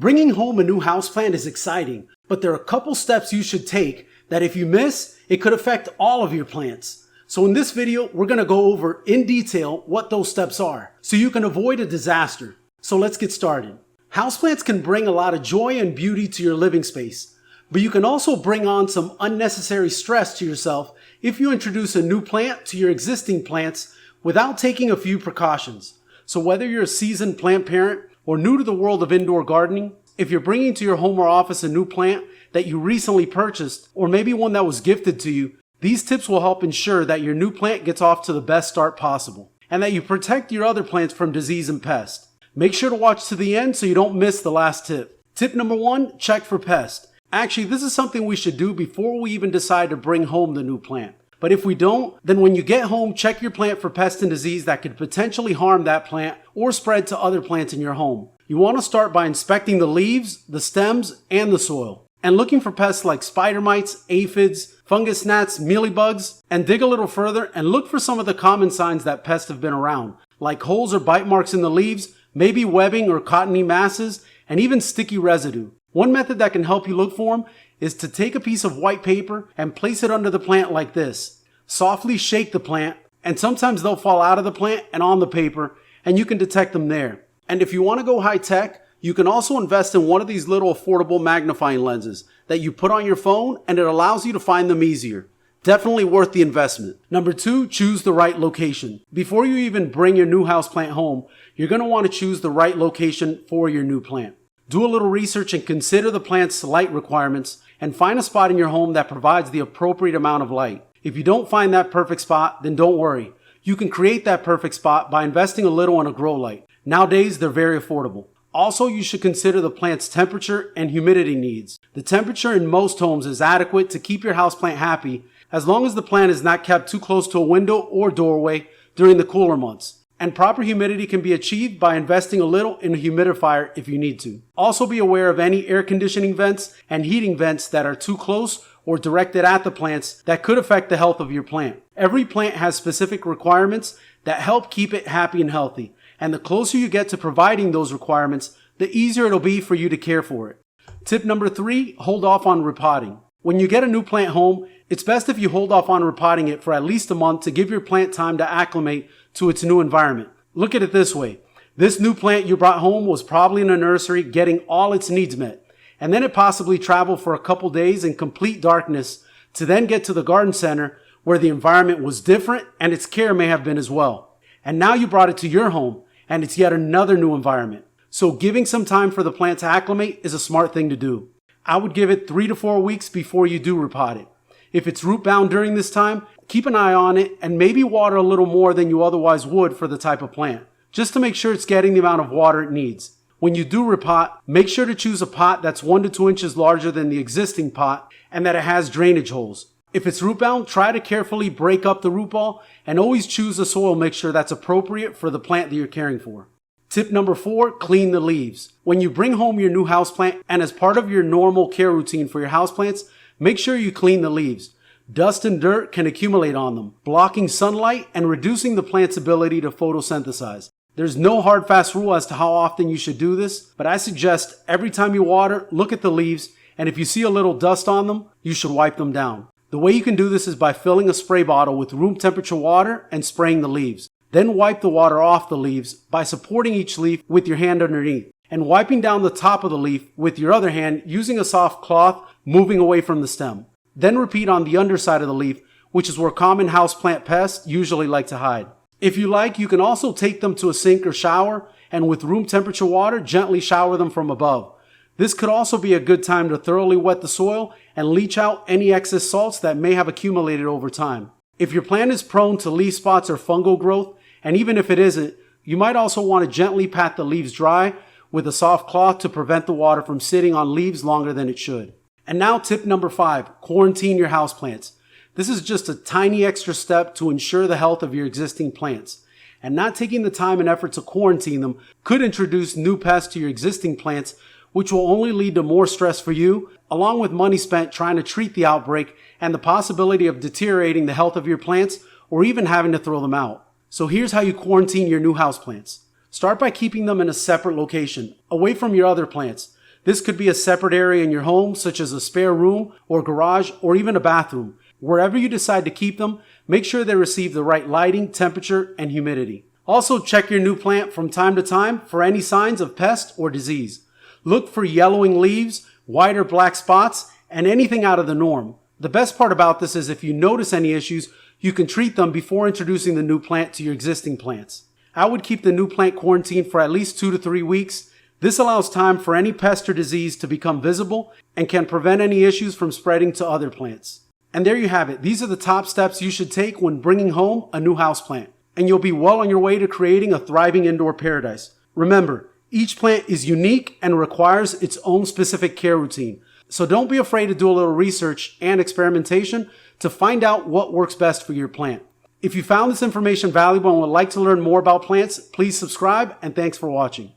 Bringing home a new houseplant is exciting, but there are a couple steps you should take that if you miss, it could affect all of your plants. So in this video, we're going to go over in detail what those steps are, so you can avoid a disaster. So let's get started. Houseplants can bring a lot of joy and beauty to your living space, but you can also bring on some unnecessary stress to yourself if you introduce a new plant to your existing plants without taking a few precautions. So whether you're a seasoned plant parent or new to the world of indoor gardening, if you're bringing to your home or office a new plant that you recently purchased, or maybe one that was gifted to you, these tips will help ensure that your new plant gets off to the best start possible, and that you protect your other plants from disease and pest. Make sure to watch to the end so you don't miss the last tip. Tip number 1, check for pest. Actually, this is something we should do before we even decide to bring home the new plant. But if we don't, then when you get home, check your plant for pest and disease that could potentially harm that plant or spread to other plants in your home. You want to start by inspecting the leaves, the stems, and the soil, and looking for pests like spider mites, aphids, fungus gnats, mealybugs, and dig a little further and look for some of the common signs that pests have been around, like holes or bite marks in the leaves, maybe webbing or cottony masses, and even sticky residue. One method that can help you look for them is to take a piece of white paper and place it under the plant like this. Softly shake the plant, and sometimes they'll fall out of the plant and on the paper, and you can detect them there. And if you want to go high tech, you can also invest in one of these little affordable magnifying lenses that you put on your phone, and it allows you to find them easier. Definitely worth the investment. Number 2, choose the right location. Before you even bring your new houseplant home, you're going to want to choose the right location for your new plant. Do a little research and consider the plant's light requirements, and find a spot in your home that provides the appropriate amount of light. If you don't find that perfect spot, then don't worry. You can create that perfect spot by investing a little in a grow light. Nowadays, they're very affordable. Also, you should consider the plant's temperature and humidity needs. The temperature in most homes is adequate to keep your houseplant happy as long as the plant is not kept too close to a window or doorway during the cooler months. And proper humidity can be achieved by investing a little in a humidifier if you need to. Also be aware of any air conditioning vents and heating vents that are too close or directed at the plants that could affect the health of your plant. Every plant has specific requirements that help keep it happy and healthy. And the closer you get to providing those requirements, the easier it'll be for you to care for it. Tip number 3, hold off on repotting. When you get a new plant home, it's best if you hold off on repotting it for at least a month to give your plant time to acclimate to its new environment. Look at it this way. This new plant you brought home was probably in a nursery getting all its needs met, and then it possibly traveled for a couple days in complete darkness to then get to the garden center where the environment was different and its care may have been as well. And now you brought it to your home and it's yet another new environment. So giving some time for the plant to acclimate is a smart thing to do. I would give it 3 to 4 weeks before you do repot it. If it's root bound during this time, keep an eye on it and maybe water a little more than you otherwise would for the type of plant, just to make sure it's getting the amount of water it needs. When you do repot, make sure to choose a pot that's 1 to 2 inches larger than the existing pot and that it has drainage holes. If it's root bound, try to carefully break up the root ball and always choose a soil mixture that's appropriate for the plant that you're caring for. Tip number 4, clean the leaves. When you bring home your new houseplant and as part of your normal care routine for your houseplants, make sure you clean the leaves. Dust and dirt can accumulate on them, blocking sunlight and reducing the plant's ability to photosynthesize. There's no hard fast rule as to how often you should do this, but I suggest every time you water, look at the leaves, and if you see a little dust on them, you should wipe them down. The way you can do this is by filling a spray bottle with room temperature water and spraying the leaves. Then wipe the water off the leaves by supporting each leaf with your hand underneath and wiping down the top of the leaf with your other hand using a soft cloth moving away from the stem. Then repeat on the underside of the leaf, which is where common houseplant pests usually like to hide. If you like, you can also take them to a sink or shower and with room temperature water, gently shower them from above. This could also be a good time to thoroughly wet the soil and leach out any excess salts that may have accumulated over time. If your plant is prone to leaf spots or fungal growth, and even if it isn't, you might also want to gently pat the leaves dry with a soft cloth to prevent the water from sitting on leaves longer than it should. And now tip number 5, quarantine your houseplants. This is just a tiny extra step to ensure the health of your existing plants. And not taking the time and effort to quarantine them could introduce new pests to your existing plants, which will only lead to more stress for you, along with money spent trying to treat the outbreak and the possibility of deteriorating the health of your plants or even having to throw them out. So here's how you quarantine your new houseplants. Start by keeping them in a separate location, away from your other plants. This could be a separate area in your home, such as a spare room or garage or even a bathroom. Wherever you decide to keep them, make sure they receive the right lighting, temperature, and humidity. Also, check your new plant from time to time for any signs of pest or disease. Look for yellowing leaves, white or black spots, and anything out of the norm. The best part about this is if you notice any issues, you can treat them before introducing the new plant to your existing plants. I would keep the new plant quarantined for at least 2 to 3 weeks. This allows time for any pest or disease to become visible and can prevent any issues from spreading to other plants. And there you have it. These are the top steps you should take when bringing home a new houseplant. And you'll be well on your way to creating a thriving indoor paradise. Remember, each plant is unique and requires its own specific care routine. So don't be afraid to do a little research and experimentation to find out what works best for your plant. If you found this information valuable and would like to learn more about plants, please subscribe, and thanks for watching.